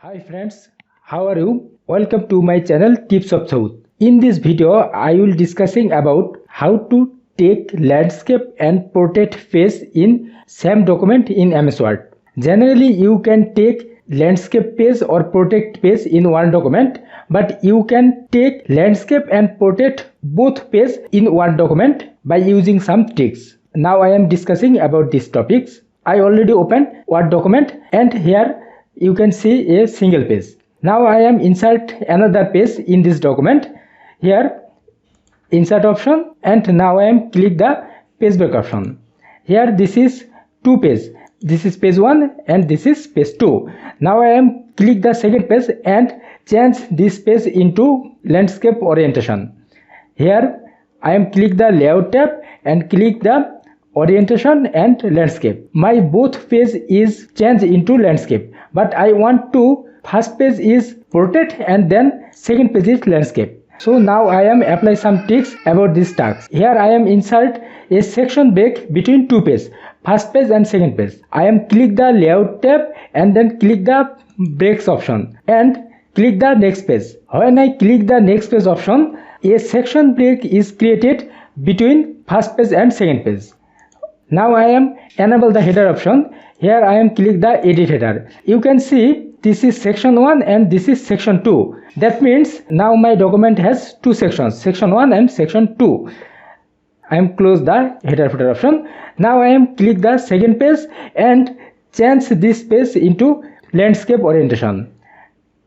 Hi friends, how are you? Welcome to my channel Tips of South. In this video, I will discussing about how to take landscape and portrait face in same document in MS Word. Generally, you can take landscape page or portrait page in one document, but you can take landscape and portrait both page in one document by using some tricks. Now I am discussing about these topics. I already opened Word document and here you can see a single page. Now I am insert another page in this document. Here insert option, and now I am click the page break option. Here this is two page. This is page 1 and this is page 2. Now I am click the second page and change this page into landscape orientation. Here I am click the layout tab and click the orientation and landscape. My both page is changed into landscape, but I want to first page is portrait and then second page is landscape. So now I am apply some tricks about this task. Here I am insert a section break between two pages, first page and second page. I am click the layout tab and then click the breaks option and click the next page. When I click the next page option, a section break is created between first page and second page. Now I am enable the header option. Here I am click the edit header. You can see this is section 1 and this is section 2. That means now my document has two sections, section 1 and section 2. I am close the header footer option. Now I am click the second page and change this page into landscape orientation.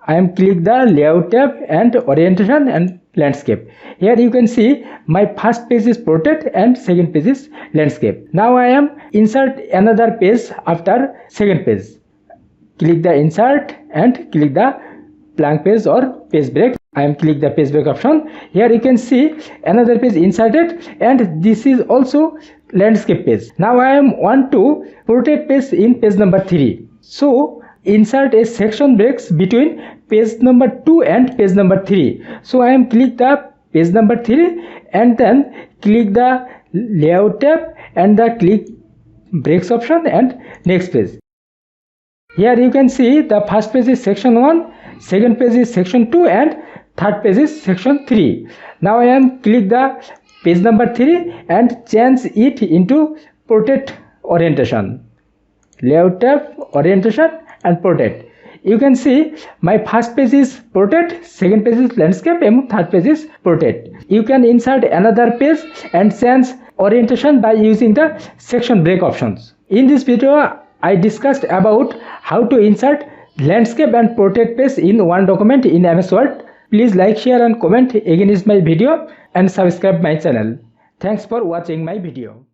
I am click the layout tab and orientation and landscape. Here you can see my first page is portrait and second page is landscape. Now I am insert another page after second page. Click the insert and click the blank page or page break. I am click the page break option. Here you can see another page inserted and this is also landscape page. Now I am want to portrait page in page number 3. So insert a section breaks between page number 2 and page number 3. So I am click the page number 3 and then click the layout tab and the click breaks option and next page. Here you can see the first page is section 1, second page is section 2 and third page is section 3. Now I am click the page number 3 and change it into portrait orientation. Layout tab, orientation and portrait. You can see my first page is portrait, second page is landscape and third page is portrait. You can insert another page and change orientation by using the section break options. In this video I discussed about how to insert landscape and portrait page in one document in MS Word. Please like, share and comment against my video and subscribe my channel. Thanks for watching my video.